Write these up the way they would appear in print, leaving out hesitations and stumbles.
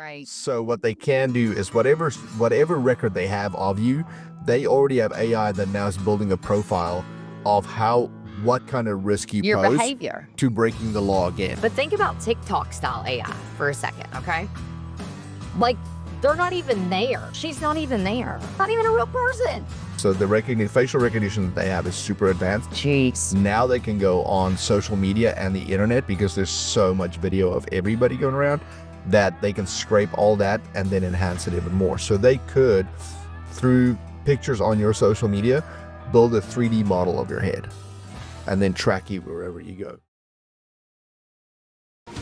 Right. So what they can do is whatever record they have of you, they already have AI that now is building a profile of what kind of risk you Your pose behavior. to breaking the law again. But think about TikTok style AI for a second, okay? Like, they're not even there. She's not even there. Not even a real person. So the facial recognition that they have is super advanced. Jeez. Now they can go on social media and the internet, because there's so much video of everybody going around, that they can scrape all that and then enhance it even more. So they could, through pictures on your social media, build a 3D model of your head and then track you wherever you go.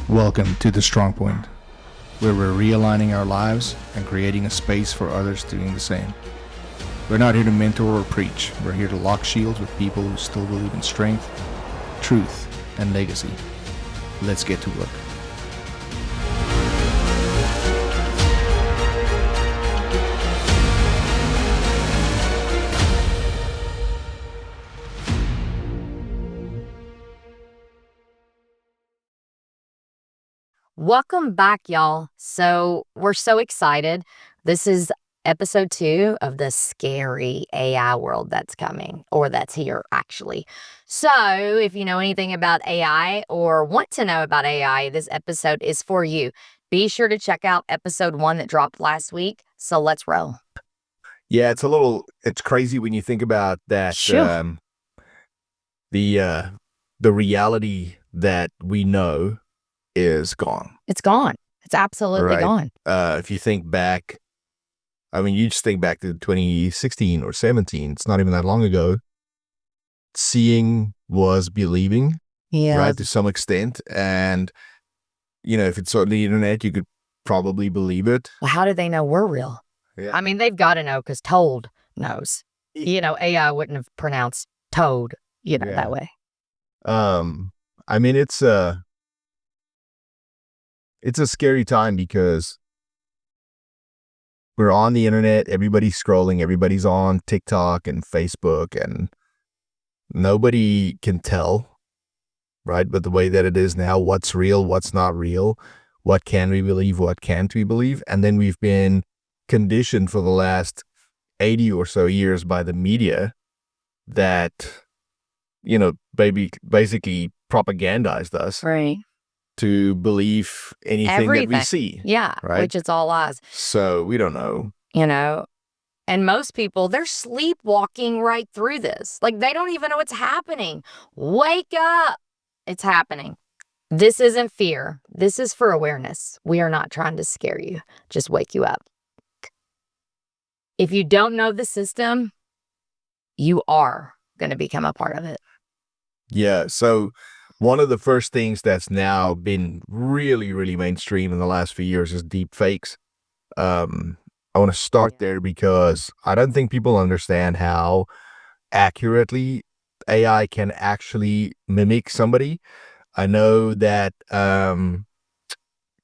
Welcome to the Strongpoint, where we're realigning our lives and creating a space for others doing the same. We're not here to mentor or preach. We're here to lock shields with people who still believe in strength, truth, and legacy. Let's get to work. Welcome back, y'all. So we're so excited. This is episode 2 of the scary AI world that's coming, or that's here, actually. So if you know anything about AI or want to know about AI, this episode is for you. Be sure to check out episode 1 that dropped last week. So let's roll. Yeah, it's crazy when you think about that. Sure. The reality that we know is gone. It's gone. It's absolutely gone. If you think back, I mean, you just think back to 2016 or 17. It's not even that long ago. Seeing was believing, right, to some extent. And, you know, if it's on the internet, you could probably believe it. Well, how do they know we're real? Yeah. I mean, they've got to know, because Toad knows. You know, AI wouldn't have pronounced Toad, that way. I mean, it's a scary time, because we're on the internet, everybody's scrolling, everybody's on TikTok and Facebook, and nobody can tell, right? But the way that it is now, what's real, what's not real, what can we believe, what can't we believe? And then we've been conditioned for the last 80 or so years by the media that, basically propagandized us. Right. To believe anything that we see. Yeah, right? which is all lies. So we don't know. And most people, they're sleepwalking right through this. Like, they don't even know what's happening. Wake up. It's happening. This isn't fear. This is for awareness. We are not trying to scare you. Just wake you up. If you don't know the system, you are going to become a part of it. Yeah. So one of the first things that's now been really, really mainstream in the last few years is deepfakes. I want to start there, because I don't think people understand how accurately AI can actually mimic somebody. I know that a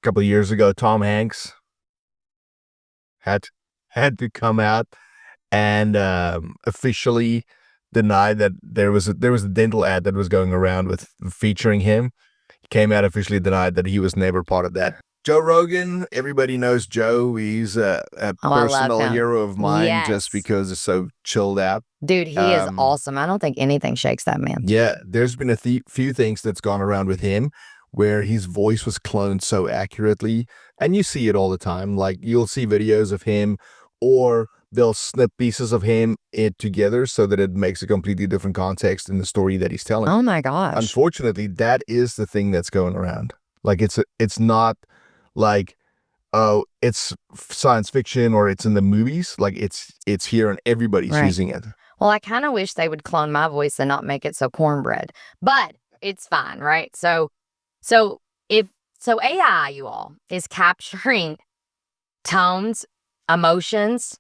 couple of years ago, Tom Hanks had to come out and officially deny that there was a dental ad that was going around with featuring him. He came out, officially denied that he was never part of that. Joe Rogan, everybody knows Joe. He's a personal hero of mine, just because it's so chilled out. Dude, he is awesome. I don't think anything shakes that man. Yeah, there's been a few things that's gone around with him where his voice was cloned so accurately, and you see it all the time. Like, you'll see videos of him, or they'll snip pieces of him together so that it makes a completely different context in the story that he's telling. Oh my gosh. Unfortunately, that is the thing that's going around. Like, it's not like, oh, it's science fiction or it's in the movies. Like, it's here and everybody's using it. Well, I kind of wish they would clone my voice and not make it so cornbread, but it's fine, right? So AI, you all, is capturing tones, emotions,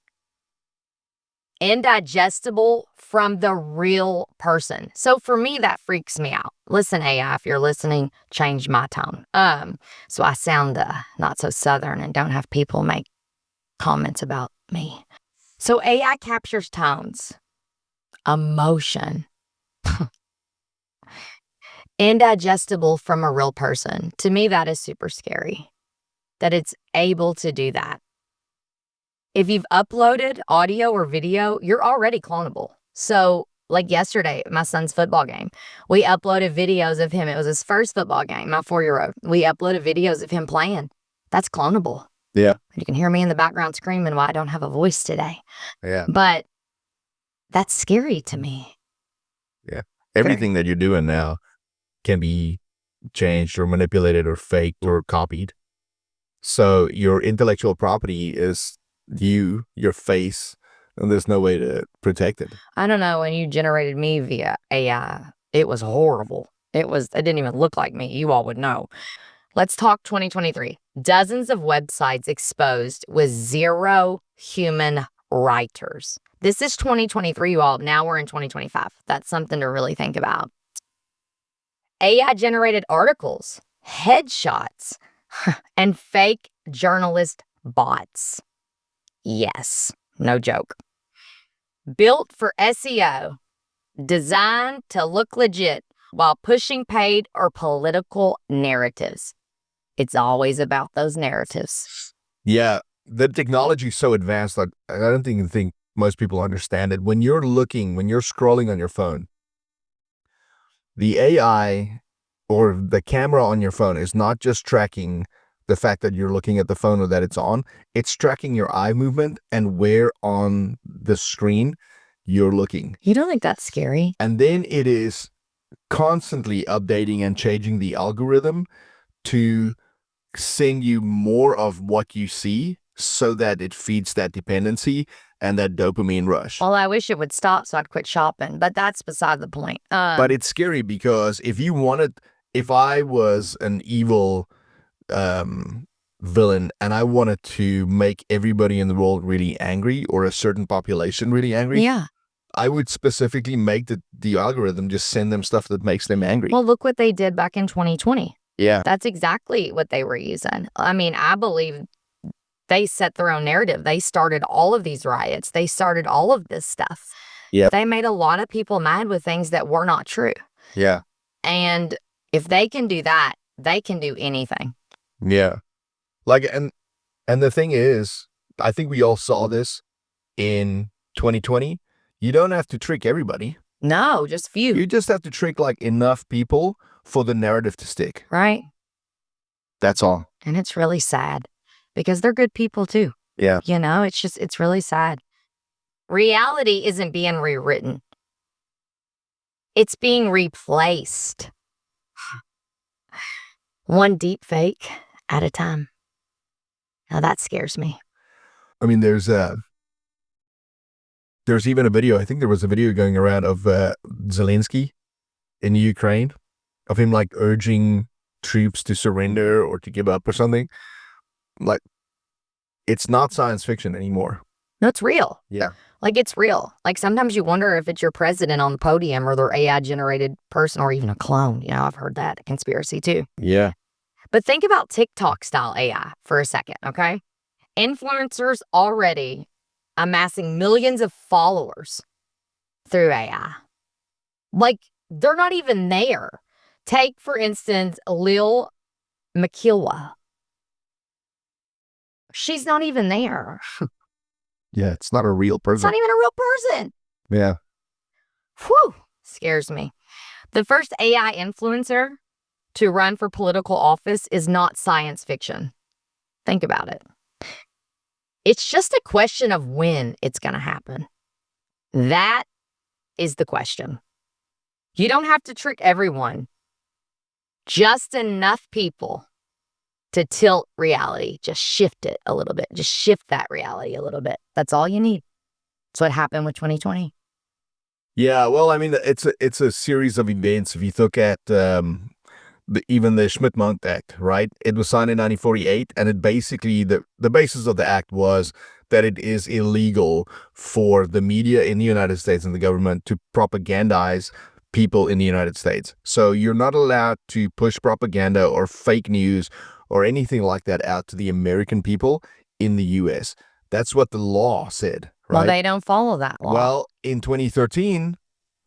indigestible from the real person. So for me, that freaks me out. Listen, AI, if you're listening, change my tone. So I sound not so Southern and don't have people make comments about me. So AI captures tones, emotion, indigestible from a real person. To me, that is super scary. that it's able to do that. If you've uploaded audio or video, you're already clonable. So, like yesterday, my son's football game, we uploaded videos of him. It was his first football game, my 4-year-old. We uploaded videos of him playing. That's clonable. Yeah. You can hear me in the background screaming why I don't have a voice today. Yeah. But that's scary to me. Yeah. Everything that you're doing now can be changed or manipulated or faked or copied. So your intellectual property is you, your face, and there's no way to protect it. I don't know, when you generated me via AI, it was horrible. It didn't even look like me. You all would know. Let's talk 2023. Dozens of websites exposed with 0 human writers. This is 2023, you all. Now we're in 2025. That's something to really think about. AI generated articles, headshots, and fake journalist bots. Yes, no joke. Built for SEO, designed to look legit while pushing paid or political narratives. It's always about those narratives. Yeah, the technology is so advanced that I don't even think most people understand it. When you're scrolling on your phone, the AI or the camera on your phone is not just tracking the fact that you're looking at the phone or that it's on. It's tracking your eye movement and where on the screen you're looking. You don't think that's scary? And then it is constantly updating and changing the algorithm to send you more of what you see so that it feeds that dependency and that dopamine rush. Well, I wish it would stop so I'd quit shopping, but that's beside the point. But it's scary because if I was an evil villain and I wanted to make everybody in the world really angry or a certain population really angry, yeah, I would specifically make the algorithm just send them stuff that makes them angry. Well, look what they did back in 2020. Yeah. That's exactly what they were using. I mean, I believe they set their own narrative. They started all of these riots. They started all of this stuff. Yeah. They made a lot of people mad with things that were not true. Yeah. And if they can do that, they can do anything. Yeah. Like, and the thing is, I think we all saw this in 2020. You don't have to trick everybody. No, just few. You just have to trick like enough people for the narrative to stick. Right. That's all. And it's really sad because they're good people too. Yeah. You know, it's really sad. Reality isn't being rewritten. It's being replaced. One deep fake at a time. Now that scares me. I mean, there's even a video, I think there was a video going around of Zelensky in Ukraine, of him like urging troops to surrender or to give up or something. Like, it's not science fiction anymore. No, it's real. Yeah. Like, it's real. Like, sometimes you wonder if it's your president on the podium or their AI-generated person or even a clone. You know, I've heard that conspiracy too. Yeah. But think about TikTok-style AI for a second, okay? Influencers already amassing millions of followers through AI. Like, they're not even there. Take, for instance, Lil Makilwa. She's not even there. Yeah, it's not a real It's person. not even a real person. Yeah. Whew, scares me. The first AI influencer to run for political office is not science fiction. Think about it. It's just a question of when it's going to happen. That is the question. You don't have to trick everyone. Just enough people to tilt reality. Just shift it a little bit. Just shift that reality a little bit. That's all you need. That's what happened with 2020. Yeah, well, I mean, it's a series of events. If you look at even the Schmidt-Mundt Act, right? It was signed in 1948, and it basically, the basis of the act was that it is illegal for the media in the United States and the government to propagandize people in the United States. So you're not allowed to push propaganda or fake news or anything like that out to the American people in the U.S. That's what the law said, right? Well, they don't follow that law. Well, in 2013,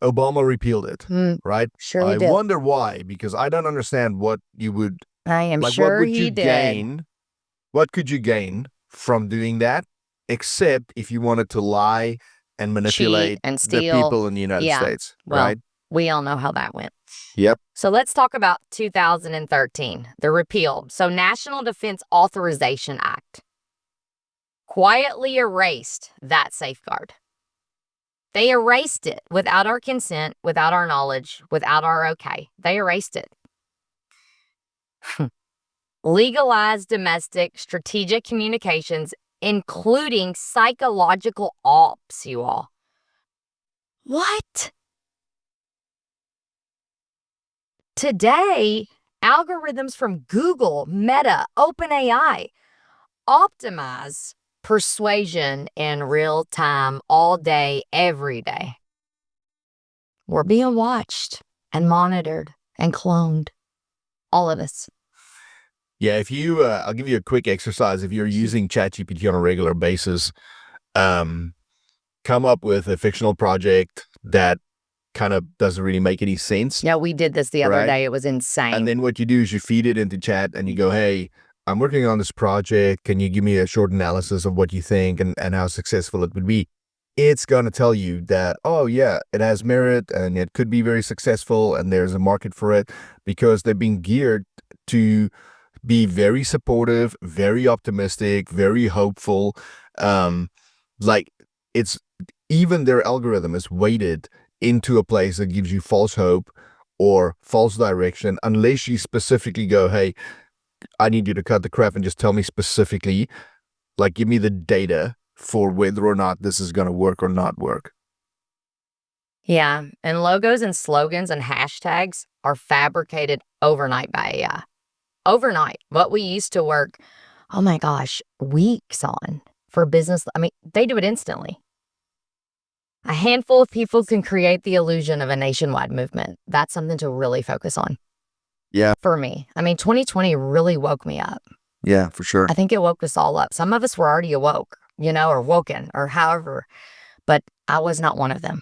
Obama repealed it, right? Sure I did. wonder why, because I don't understand what you would, I am like, sure what would he you did. gain what could you gain from doing that, except if you wanted to lie and manipulate Cheat and the steal. people in the United Yeah. States, Well, right? we all know how that went. Yep. So let's talk about 2013, the repeal. So National Defense Authorization Act quietly erased that safeguard. They erased it without our consent, without our knowledge, without our okay. They erased it. Legalized domestic strategic communications, including psychological ops, you all. What? Today, algorithms from Google, Meta, OpenAI optimize persuasion in real time, all day, every day. We're being watched and monitored and cloned. All of us. Yeah, if you, I'll give you a quick exercise. If you're using ChatGPT on a regular basis, come up with a fictional project that kind of doesn't really make any sense. Yeah, we did this the other Right. day. It was insane. And then what you do is you feed it into chat and you go, hey, I'm working on this project. Can you give me a short analysis of what you think and how successful it would be? It's going to tell you that, oh, yeah, it has merit and it could be very successful and there's a market for it, because they're being geared to be very supportive, very optimistic, very hopeful. Like, it's even their algorithm is weighted into a place that gives you false hope or false direction, unless you specifically go, hey, I need you to cut the crap and just tell me specifically, like, give me the data for whether or not this is going to work or not work. Yeah, and logos and slogans and hashtags are fabricated overnight by AI. Overnight. What we used to work, oh my gosh, weeks on for business. I mean, they do it instantly. A handful of people can create the illusion of a nationwide movement. That's something to really focus on. Yeah. For me. I mean, 2020 really woke me up. Yeah, for sure. I think it woke us all up. Some of us were already awoke, or woken, or however, but I was not one of them.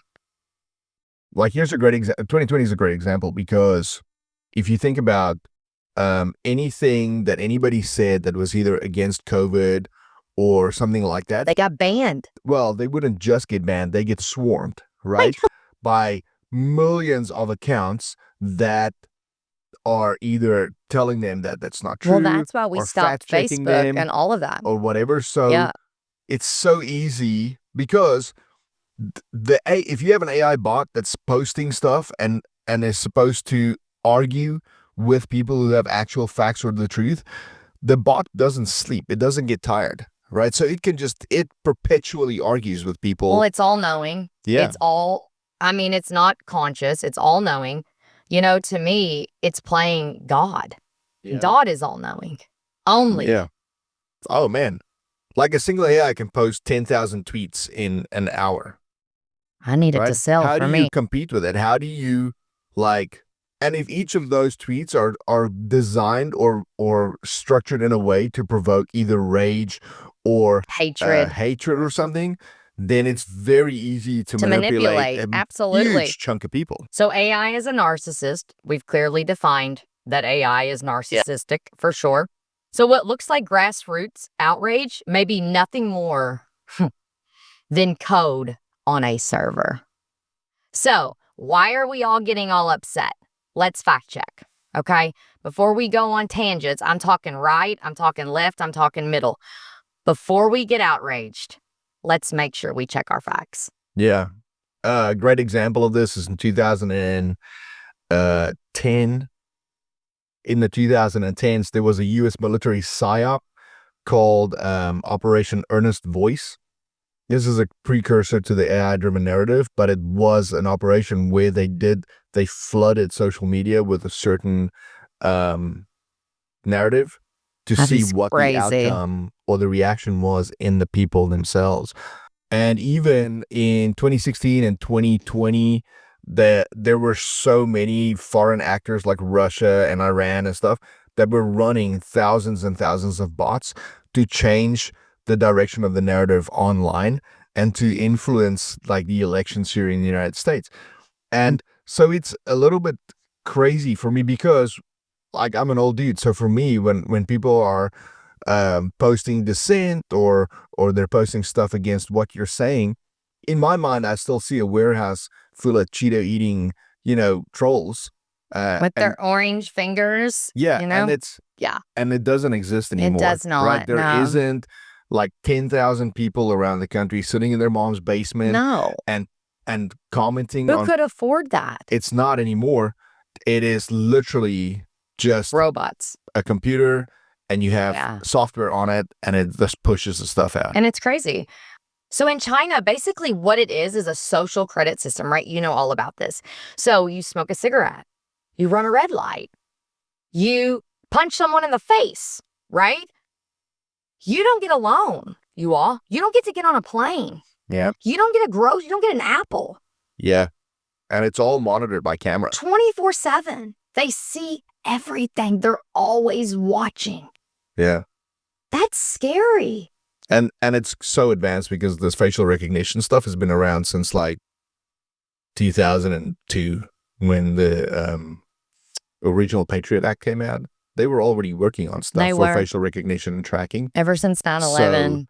Like, here's a great example. 2020 is a great example, because if you think about anything that anybody said that was either against COVID or something like that, They got banned. well, they wouldn't just get banned, they get swarmed, right? By millions of accounts that are either telling them that that's not true. Well, that's why we or stopped fact-checking Facebook them, and all of that. or whatever. So Yeah. it's so easy, because if you have an AI bot that's posting stuff and is supposed to argue with people who have actual facts or the truth, the bot doesn't sleep. It doesn't get tired, right? So it perpetually argues with people. Well, it's all knowing. Yeah. It's not conscious. It's all knowing. To me, it's playing God. Yeah. God is all knowing. Only. Yeah. Oh, man. Like, a single AI can post 10,000 tweets in an hour. I need it to sell How for do me. you compete with it? How do you, and if each of those tweets are designed or structured in a way to provoke either rage or Hatred. or something, then it's very easy to manipulate a Absolutely. huge chunk of people. So AI is a narcissist. We've clearly defined that AI is narcissistic for sure. So what looks like grassroots outrage may be nothing more than code on a server. So why are we all getting all upset? Let's fact check, okay? Before we go on tangents, I'm talking right, I'm talking left, I'm talking middle. Before we get outraged, let's make sure we check our facts. Yeah. A great example of this is in 2010. In the 2010s, there was a U.S. military PSYOP called Operation Earnest Voice. This is a precursor to the AI-driven narrative, but it was an operation where they flooded social media with a certain narrative to see what the outcome or the reaction was in the people themselves. And even in 2016 and 2020, there were so many foreign actors like Russia and Iran and stuff that were running thousands and thousands of bots to change the direction of the narrative online and to influence the elections here in the United States. And so it's a little bit crazy for me, because I'm an old dude. So for me, when people are posting dissent or they're posting stuff against what you're saying. In my mind, I still see a warehouse full of Cheeto eating, trolls. With their orange fingers. Yeah, and and it doesn't exist anymore. It does not. Right? There no. isn't like 10,000 people around the country sitting in their mom's basement No. and commenting Who on. could afford that? It's not anymore. It is literally just robots, a computer, and you have software on it, and it just pushes the stuff out. And it's crazy. So in China, basically what it is a social credit system, right? You know all about this. So you smoke a cigarette, you run a red light, you punch someone in the face, right? You don't get a loan, you all. You don't get to get on a plane. Yeah. You don't get you don't get an apple. Yeah. And it's all monitored by camera. 24/7. They see everything. They're always watching. Yeah. That's scary. And it's so advanced because this facial recognition stuff has been around since like 2002 when the original Patriot Act came out. They were already working on stuff for facial recognition and tracking. Ever since 9/11. So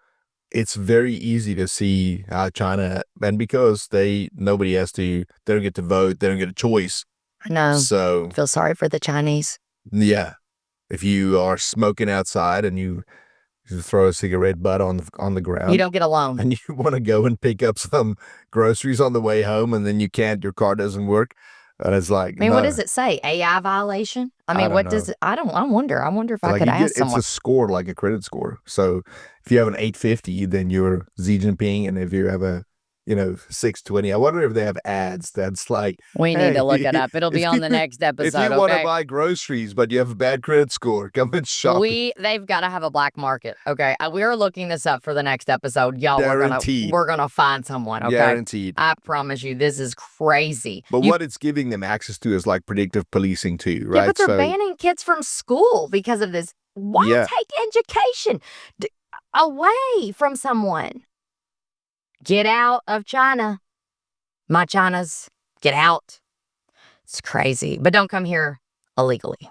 it's very easy to see how China, and because they don't get to vote, they don't get a choice. I know. So I feel sorry for the Chinese. Yeah. If you are smoking outside and you throw a cigarette butt on the ground, you don't get a loan. And you want to go and pick up some groceries on the way home, and then you can't, your car doesn't work. And it's like, I mean, what does it say? AI violation? I mean, what does it, I wonder. I wonder if I could ask someone. It's a score, like a credit score. So if you have an 850, then you're Xi Jinping. And if you have a, 620, I wonder if they have ads that's like, we need to look it up. It'll be on the next episode. If you want to buy groceries, but you have a bad credit score, come and shop. They've got to have a black market. Okay. We're looking this up for the next episode. Y'all, Guaranteed. we're gonna find someone. Okay. Guaranteed. I promise you, this is crazy. But what it's giving them access to is like predictive policing too, right? Yeah, but they're banning kids from school because of this. Why take education away from someone? Get out of China. My Chinas, get out. It's crazy. But don't come here illegally.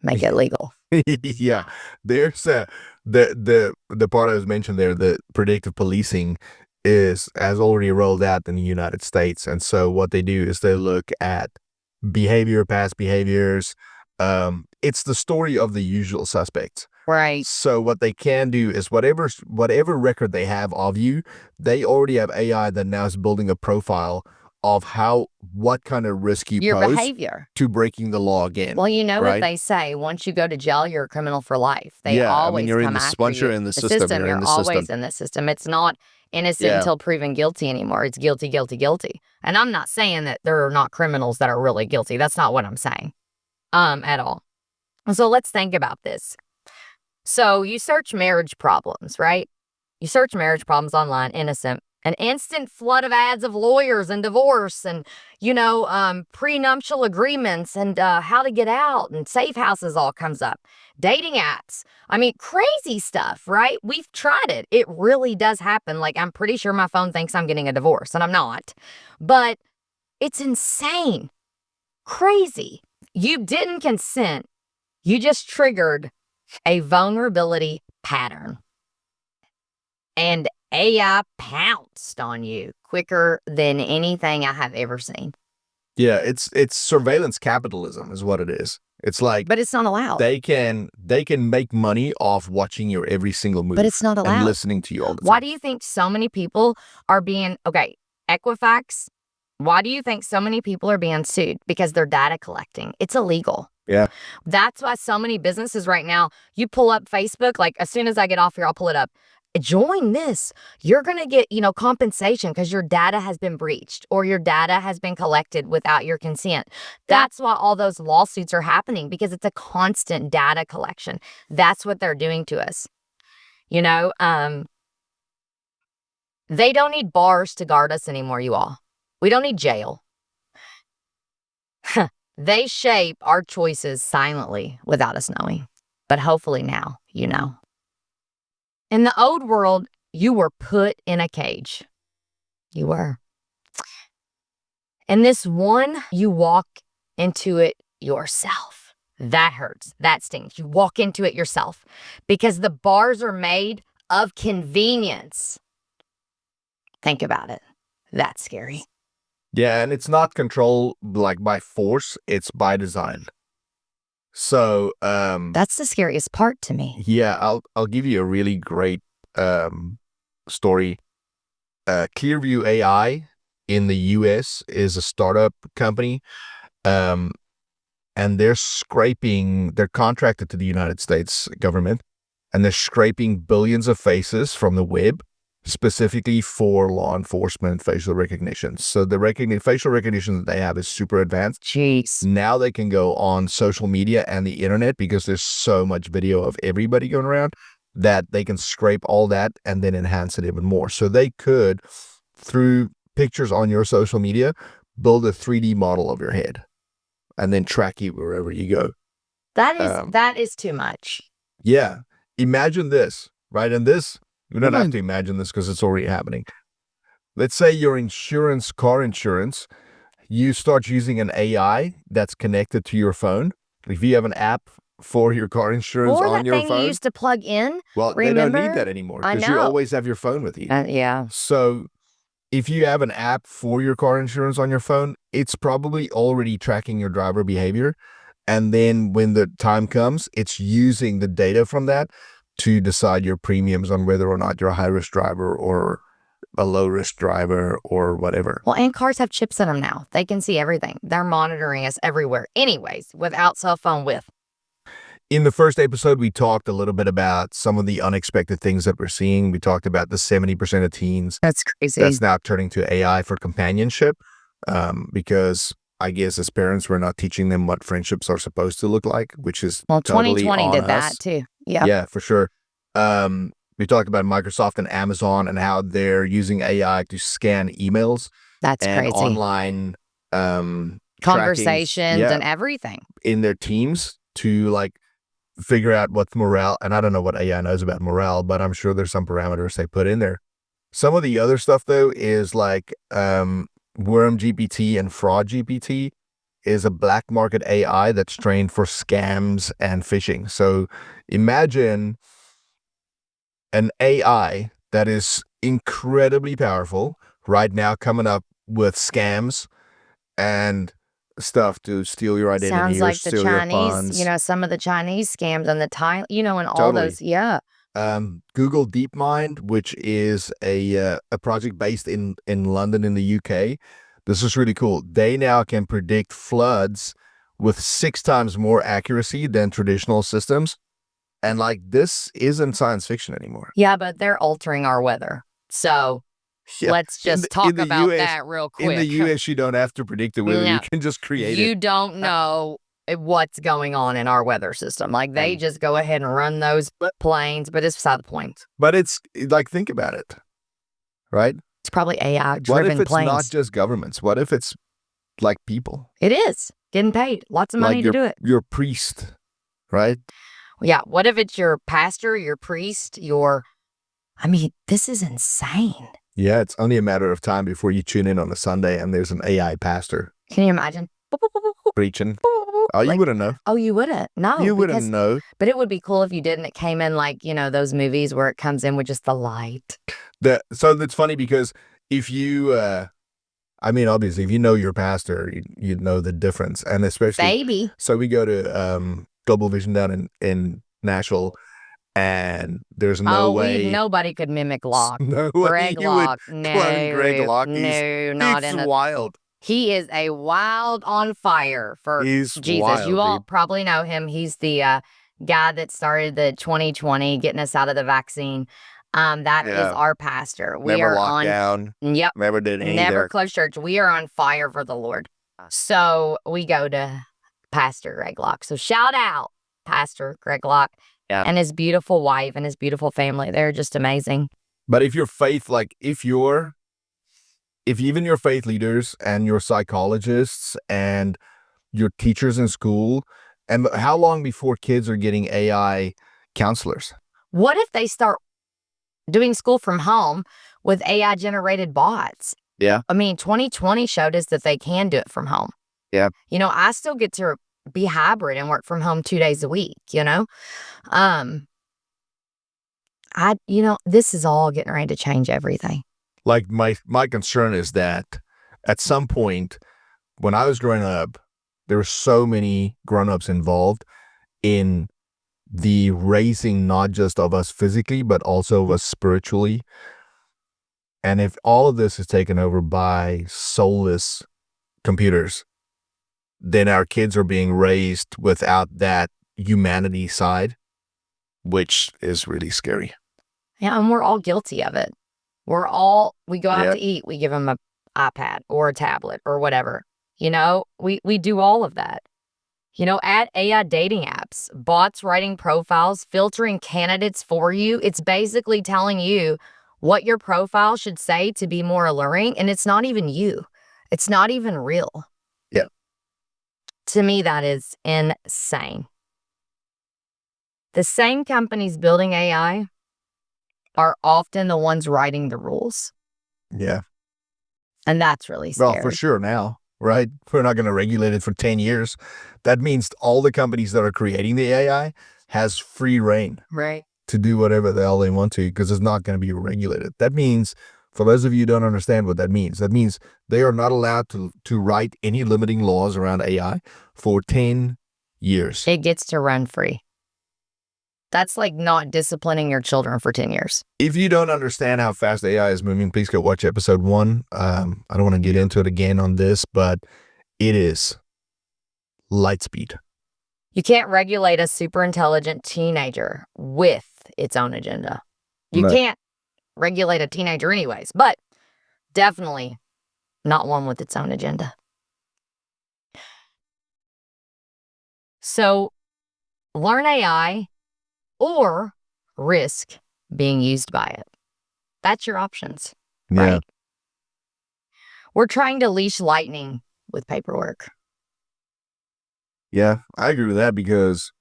Make it legal. Yeah. There's the part I was mentioned there, the predictive policing has already rolled out in the United States. And so what they do is they look at past behaviors. It's the story of the usual suspects. Right. So what they can do is whatever record they have of you, they already have AI that now is building a profile of what kind of risk you pose behavior to breaking the law again. Well, you know what they say, once you go to jail, you're a criminal for life. They always you're come in the, after once you. You're in the system. You're always in the system. It's not innocent until proven guilty anymore. It's guilty, guilty, guilty. And I'm not saying that there are not criminals that are really guilty. That's not what I'm saying at all. So let's think about this. So you search marriage problems, right? You search marriage problems online, innocent. An instant flood of ads of lawyers and divorce and, prenuptial agreements and how to get out and safe houses all comes up. Dating apps. I mean, crazy stuff, right? We've tried it. It really does happen. Like, I'm pretty sure my phone thinks I'm getting a divorce and I'm not. But it's insane. Crazy. You didn't consent. You just triggered a vulnerability pattern. And AI pounced on you quicker than anything I have ever seen. Yeah, it's surveillance capitalism is what it is. It's like, but it's not allowed. They can make money off watching your every single move. But it's not allowed. And listening to you all the time. Why do you think so many people are being Equifax? Why do you think so many people are being sued? Because they're data collecting. It's illegal. Yeah. That's why so many businesses right now, you pull up Facebook, like as soon as I get off here, I'll pull it up. Join this. You're going to get, compensation because your data has been breached or your data has been collected without your consent. That's why all those lawsuits are happening, because it's a constant data collection. That's what they're doing to us. They don't need bars to guard us anymore, you all. We don't need jail. They shape our choices silently without us knowing. But hopefully now, you know. In the old world, you were put in a cage. You were. In this one, you walk into it yourself. That hurts. That stings. You walk into it yourself because the bars are made of convenience. Think about it. That's scary. Yeah, and it's not control like by force, it's by design. So that's the scariest part to me. Yeah, I'll give you a really great story. Clearview AI in the US is a startup company. And they're contracted to the United States government, and they're scraping billions of faces from the web, specifically for law enforcement facial recognition. So the facial recognition that they have is super advanced. Jeez. Now they can go on social media and the internet because there's so much video of everybody going around that they can scrape all that and then enhance it even more. So they could, through pictures on your social media, build a 3D model of your head and then track you wherever you go. That is too much. Yeah. Imagine this, right? And this, we don't have to imagine this because it's already happening. Let's say your insurance, car insurance, you start using an AI that's connected to your phone. If you have an app for your car insurance on your phone. Or that thing you used to plug in. Well, remember? They don't need that anymore I because know. you always have your phone with you. Yeah. So if you have an app for your car insurance on your phone, it's probably already tracking your driver behavior. And then when the time comes, it's using the data from that to decide your premiums on whether or not you're a high-risk driver or a low-risk driver or whatever. Well, and cars have chips in them now. They can see everything. They're monitoring us everywhere. Anyways, without cell phone with. In the first episode, we talked a little bit about some of the unexpected things that we're seeing. We talked about the 70% of teens. That's crazy. That's now turning to AI for companionship because I guess as parents, we're not teaching them what friendships are supposed to look like, which is totally 2020 on did us. that too. Yeah. Yeah, for sure. We talked about Microsoft and Amazon and how they're using AI to scan emails. That's and crazy. Online conversations and everything in their teams to like figure out what's morale. And I don't know what AI knows about morale, but I'm sure there's some parameters they put in there. Some of the other stuff though is like Worm GPT and Fraud GPT is a black market AI that's trained for scams and phishing. So imagine an AI that is incredibly powerful right now coming up with scams and stuff to steal your identity. Sounds or like the steal your Chinese, funds. some of the Chinese scams and the Thai, and all those. Yeah. Google DeepMind, which is a project based in London in the UK. This is really cool. They now can predict floods with 6 times more accuracy than traditional systems. And like, this isn't science fiction anymore. Yeah, but they're altering our weather. So let's just talk about that real quick. In the US, you don't have to predict the weather. No. You can just create it. You don't know what's going on in our weather system. Like, they just go ahead and run those planes, but it's beside the point. But it's like, think about it, right? It's probably AI-driven planes. What if it's planes. not just governments? What if it's like people? It is. Getting paid. Lots of money to do it. Your priest, right? Yeah. What if it's your pastor, your priest, this is insane. Yeah, it's only a matter of time before you tune in on a Sunday and there's an AI pastor. Can you imagine? Preaching. Oh, you wouldn't know. Oh, you wouldn't? No. You wouldn't know. But it would be cool if you did and it came in like, those movies where it comes in with just the light. So that's funny because if you, obviously, if you know your pastor, you know the difference. And especially. Baby. So we go to Global Vision down in Nashville. And there's no way nobody could mimic Locke. No Greg way you Locke. would clone Greg Locke. It's wild. He is a wild on fire for He's Jesus. Wild, you all dude. probably know him. He's the guy that started the 2020, getting us out of the vaccine. That is our pastor. We never are locked down. Yep. Never did any. Never closed church. We are on fire for the Lord. So we go to Pastor Greg Locke. So shout out Pastor Greg Locke. Yeah. And his beautiful wife and his beautiful family. They're just amazing. But if your faith, if even your faith leaders and your psychologists and your teachers in school, and how long before kids are getting AI counselors? What if they start doing school from home with AI generated bots? Yeah. 2020 showed us that they can do it from home. Yeah. I still get to be hybrid and work from home 2 days a week, this is all getting ready to change everything. Like my concern is that at some point when I was growing up, there were so many grown-ups involved in the raising not just of us physically, but also of us spiritually. And if all of this is taken over by soulless computers, then our kids are being raised without that humanity side, which is really scary. Yeah, and we're all guilty of it. We go out to eat, we give them an iPad or a tablet or whatever. We do all of that. Add AI dating apps, bots writing profiles, filtering candidates for you. It's basically telling you what your profile should say to be more alluring, and it's not even you. It's not even real. Yeah. To me, that is insane. The same companies building AI are often the ones writing the rules. Yeah. And that's really scary. Well, for sure now, right? We're not going to regulate it for 10 years. That means all the companies that are creating the AI has free reign. Right. To do whatever the hell they want to, because it's not going to be regulated. That means, for those of you who don't understand what that means they are not allowed to write any limiting laws around AI for 10 years. It gets to run free. That's like not disciplining your children for 10 years. If you don't understand how fast AI is moving, please go watch episode 1. I don't want to get into it again on this, but it is light speed. You can't regulate a super intelligent teenager with its own agenda. You can't regulate a teenager anyways, but definitely not one with its own agenda. So learn AI or risk being used by it. That's your options, right? We're trying to leash lightning with paperwork. Yeah, I agree with that because,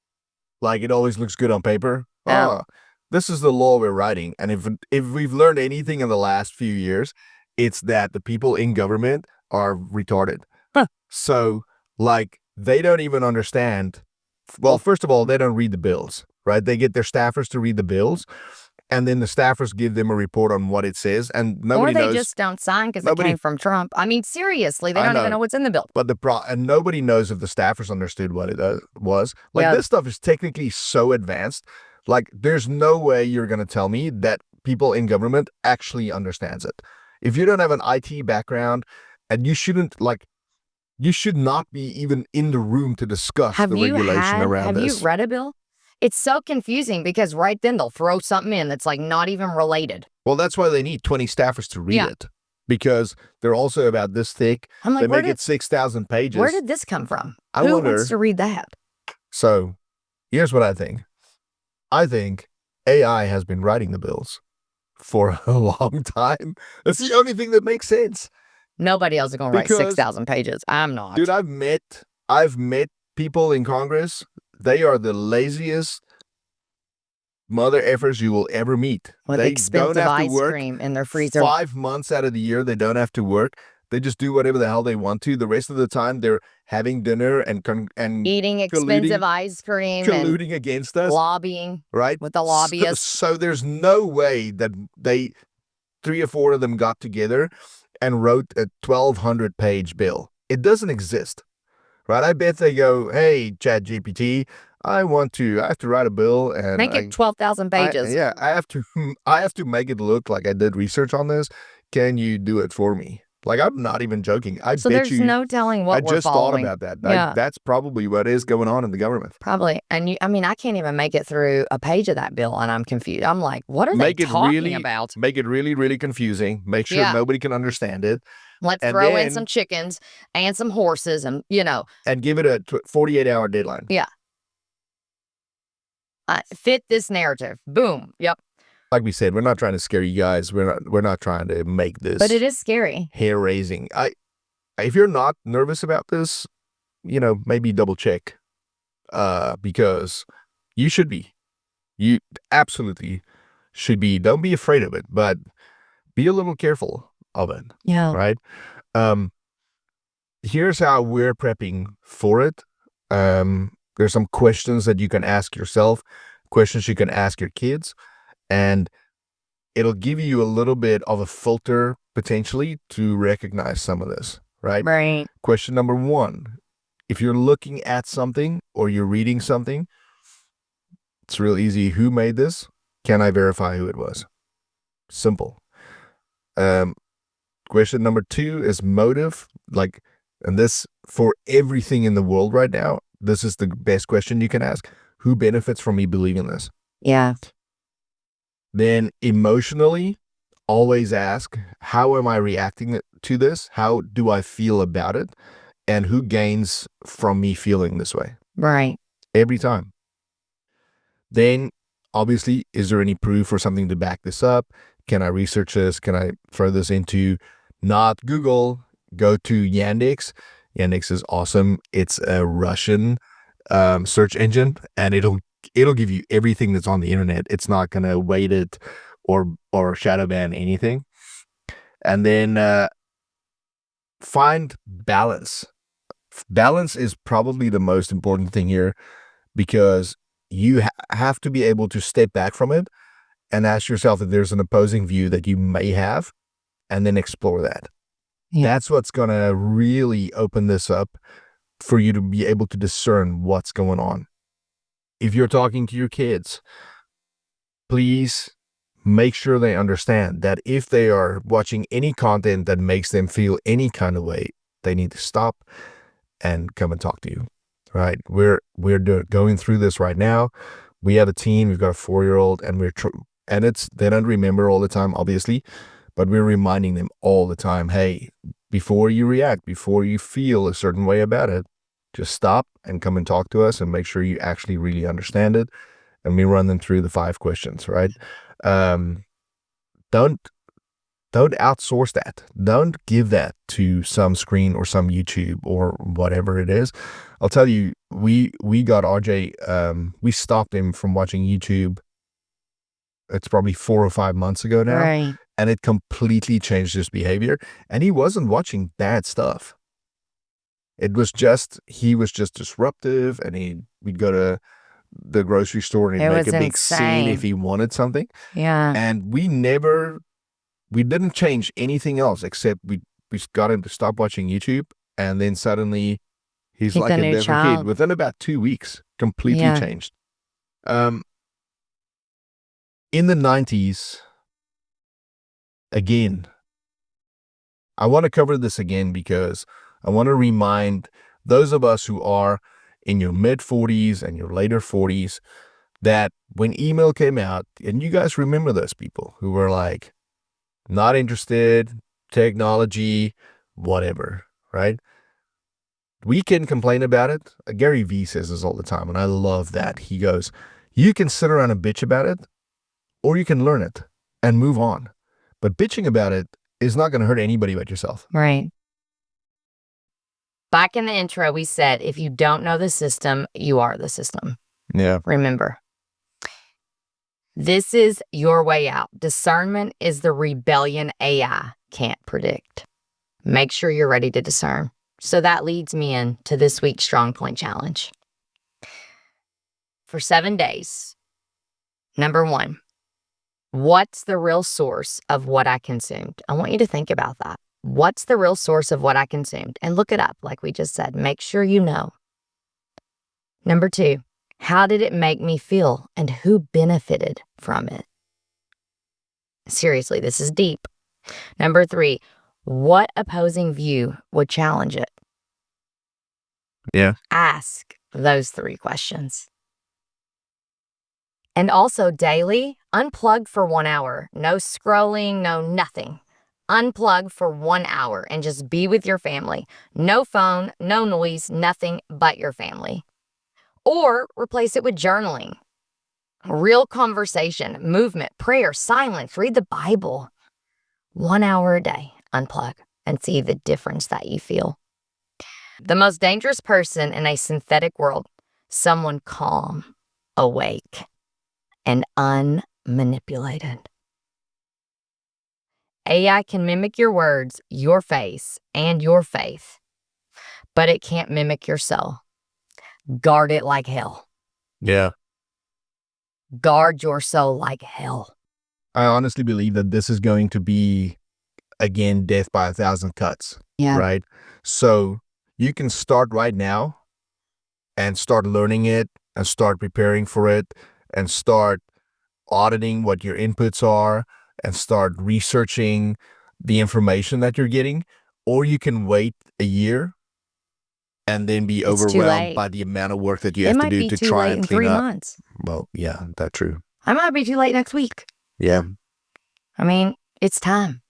it always looks good on paper. Oh, this is the law we're writing. And if we've learned anything in the last few years, it's that the people in government are retarded. Huh. So, they don't even understand. Well, first of all, they don't read the bills, right? They get their staffers to read the bills, and then the staffers give them a report on what it says, and nobody knows. Or they just don't sign because it came from Trump. I mean, seriously, they don't even know what's in the bill. But and nobody knows if the staffers understood what it was. This stuff is technically so advanced. There's no way you're going to tell me that people in government actually understands it. If you don't have an IT background, and you shouldn't, you should not be even in the room to discuss the regulation around this. Have you read a bill? It's so confusing because right then they'll throw something in that's not even related. Well, that's why they need 20 staffers to read it, because they're also about this thick. I'm like, they make it 6,000 pages. Where did this come from? Who wonder, wants to read that? So here's what I think. I think AI has been writing the bills for a long time. That's the only thing that makes sense. Nobody else is going to write 6,000 pages. I'm not. Dude, I've met people in Congress. They are the laziest mother effers you will ever meet. With expensive ice cream in their freezer. 5 months out of the year, they don't have to work. They just do whatever the hell they want to. The rest of the time, they're having dinner and eating expensive ice cream, colluding against us, lobbying, right, with the lobbyists. So there's no way that 3 or 4 of them got together and wrote a 1,200-page bill. It doesn't exist, right? I bet they go, "Hey, ChatGPT, I have to write a bill and make it 12,000 pages. I have to make it look like I did research on this. Can you do it for me?" I'm not even joking. So there's no telling what we're following. I just thought about that. That's probably what is going on in the government. Probably. And I can't even make it through a page of that bill, and I'm confused. I'm like, what are they talking about? Make it really, really confusing. Make sure nobody can understand it. Let's throw in some chickens and some horses and, And give it a 48-hour deadline. Yeah. Fit this narrative. Boom. Yep. Like we said, we're not trying to scare you guys. We're not trying to make this. But it is scary. Hair-raising. If you're not nervous about this, maybe double check. Because you should be. You absolutely should be. Don't be afraid of it, but be a little careful of it. Yeah. Right? Here's how we're prepping for it. There's some questions that you can ask yourself, questions you can ask your kids, and it'll give you a little bit of a filter potentially to recognize some of this, right? Right. Question number 1, if you're looking at something or you're reading something, it's real easy. Who made this? Can I verify who it was? Simple. Question number 2 is motive. And this, for everything in the world right now, this is the best question you can ask. Who benefits from me believing this? Yeah. Then emotionally, always ask, how am I reacting to this? How do I feel about it? And who gains from me feeling this way? Right. Every time. Then, obviously, is there any proof or something to back this up? Can I research this? Can I throw this into not Google? Go to Yandex. Yandex is awesome. It's a Russian search engine, and it'll give you everything that's on the internet. It's not going to weight it or shadow ban anything. And then find balance. Balance is probably the most important thing here, because you have to be able to step back from it and ask yourself if there's an opposing view that you may have, and then explore that. Yeah. That's what's going to really open this up for you to be able to discern what's going on. If you're talking to your kids, please make sure they understand that if they are watching any content that makes them feel any kind of way, they need to stop and come and talk to you, right? We're going through this right now. We have a teen, we've got a 4-year-old, and they don't remember all the time, obviously, but we're reminding them all the time, hey, before you react, before you feel a certain way about it, just stop and come and talk to us and make sure you actually really understand it. And we run them through the 5 questions, right? Don't outsource that. Don't give that to some screen or some YouTube or whatever it is. I'll tell you, we got RJ, we stopped him from watching YouTube. It's probably 4 or 5 months ago now. Right. And it completely changed his behavior. And he wasn't watching bad stuff. He was just disruptive, and we'd go to the grocery store and he'd make a big scene if he wanted something. Yeah. And we didn't change anything else except we got him to stop watching YouTube, and then suddenly he's like a different kid. Within about 2 weeks, completely changed. In the 90s, again, I want to cover this again because I want to remind those of us who are in your mid-40s and your later 40s that when email came out, and you guys remember those people who were like, not interested, technology, whatever, right? We can complain about it. Gary Vee says this all the time, and I love that. He goes, you can sit around and bitch about it, or you can learn it and move on. But bitching about it is not going to hurt anybody but yourself. Right. Back in the intro, we said, if you don't know the system, you are the system. Yeah. Remember. This is your way out. Discernment is the rebellion AI can't predict. Make sure you're ready to discern. So that leads me into this week's Strongpoint challenge. For 7 days, number 1, what's the real source of what I consumed? I want you to think about that. What's the real source of what I consumed? And look it up, like we just said. Make sure you know. Number 2, how did it make me feel and who benefited from it? Seriously, this is deep. Number 3, what opposing view would challenge it? Yeah. Ask those 3 questions. And also daily, unplug for 1 hour. No scrolling, no nothing. Unplug for 1 hour and just be with your family. No phone, no noise, nothing but your family. Or replace it with journaling. Real conversation, movement, prayer, silence, read the Bible. 1 hour a day, unplug and see the difference that you feel. The most dangerous person in a synthetic world, someone calm, awake, and unmanipulated. AI can mimic your words, your face, and your faith, but it can't mimic your soul. guard it like hell. Yeah. Guard your soul like hell. I honestly believe that this is going to be, again, death by 1,000 cuts. Yeah. Right? So you can start right now and start learning it and start preparing for it and start auditing what your inputs are and start researching the information that you're getting. Or you can wait a year and then be It's too overwhelmed late. by the amount of work that you It have to might do be to too try late and in clean 3 up. months. Well, yeah, that's true. I might be too late next week. Yeah, I mean, it's time.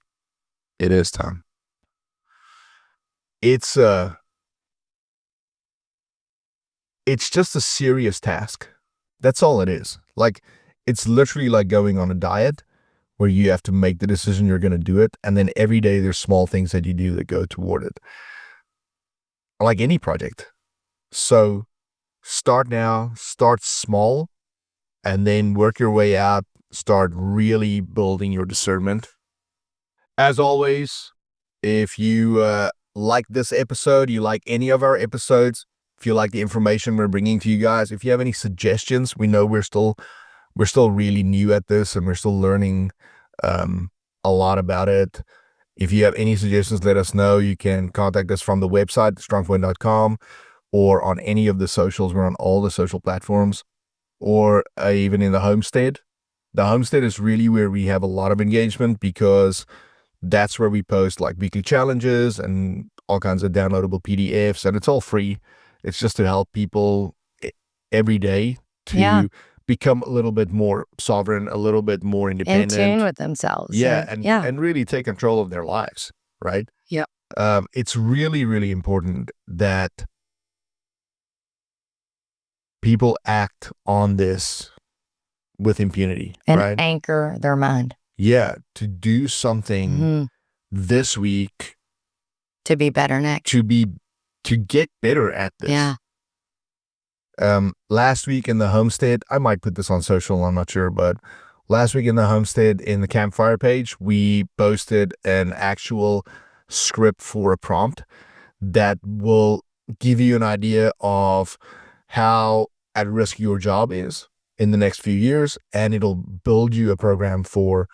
it is time. It's just a serious task. That's all it is. Like, it's literally like going on a diet where you have to make the decision you're going to do it. And then every day there's small things that you do that go toward it. Like any project. So start now, start small, and then work your way out. Start really building your discernment. As always, if you like this episode, you like any of our episodes, if you like the information we're bringing to you guys, if you have any suggestions, we know we're still really new at this and we're still learning a lot about it. If you have any suggestions, let us know. You can contact us from the website, strongpoint.com, or on any of the socials. We're on all the social platforms, or even in the homestead. The homestead is really where we have a lot of engagement because that's where we post like weekly challenges and all kinds of downloadable PDFs, and it's all free. It's just to help people every day to become a little bit more sovereign, a little bit more independent. In tune with themselves. And really take control of their lives, right? Yep. It's really, really important that people act on this with impunity, And right? anchor their mind. Yeah, to do something this week To be better next. to get better at this. Yeah. Last week in the homestead, I might put this on social, I'm not sure, but last week in the homestead, in the campfire page, we posted an actual script for a prompt that will give you an idea of how at risk your job is in the next few years, and it'll build you a program for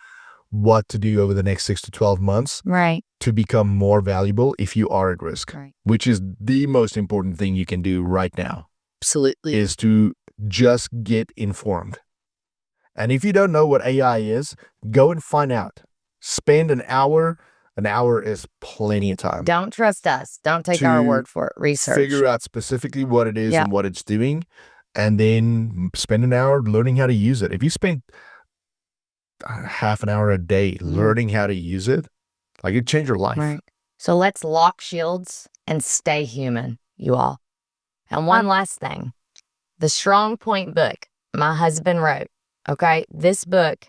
what to do over the next 6 to 12 months Right. to become more valuable if you are at risk, Right. which is the most important thing you can do right now. Absolutely. Is to just get informed. And if you don't know what AI is, go and find out. Spend an hour. An hour is plenty of time. Don't trust us. Don't take our word for it. Research. Figure out specifically what it is and what it's doing, and then spend an hour learning how to use it. If you spend half an hour a day learning how to use it, like, it'd change your life. Right. So let's lock shields and stay human, you all. And one last thing, the Strongpoint book my husband wrote, okay? This book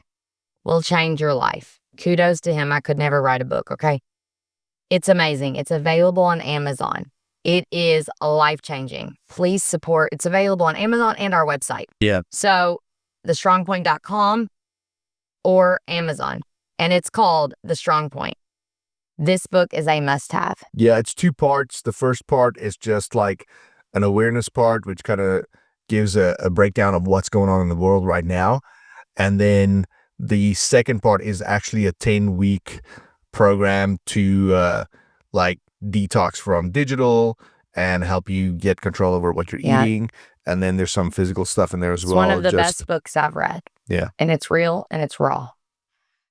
will change your life. Kudos to him. I could never write a book, okay? It's amazing. It's available on Amazon. It is life-changing. Please support. It's available on Amazon and our website. Yeah. So thestrongpoint.com or Amazon. And it's called The Strongpoint. This book is a must-have. Yeah, it's 2 parts. The first part is just like an awareness part, which kind of gives a breakdown of what's going on in the world right now. And then the second part is actually a 10-week program to like detox from digital and help you get control over what you're eating. And then there's some physical stuff in there as well. It's one of the best books I've read. Yeah. And it's real and it's raw.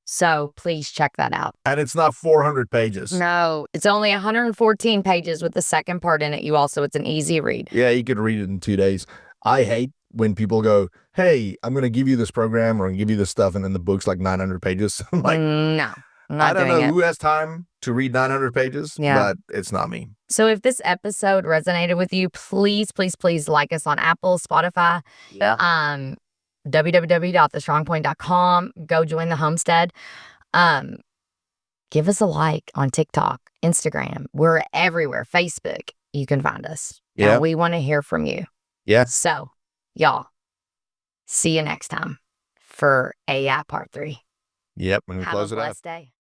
So please check that out. And it's not 400 pages. No, it's only 114 pages with the second part in it. It's an easy read. Yeah, you could read it in 2 days. I hate when people go, hey, I'm going to give you this program or I'm going to give you this stuff, and then the book's like 900 pages. I'm like, no, I'm I not don't doing know it. who has time to read 900 pages, but it's not me. So if this episode resonated with you, please, please, please like us on Apple, Spotify, www.thestrongpoint.com. Go join the homestead. Give us a like on TikTok, Instagram. We're everywhere. Facebook. You can find us. Yeah. And we want to hear from you. Yeah. So, y'all, see you next time for AI Part 3. Yep. I'm going to close it Have a up. blessed day.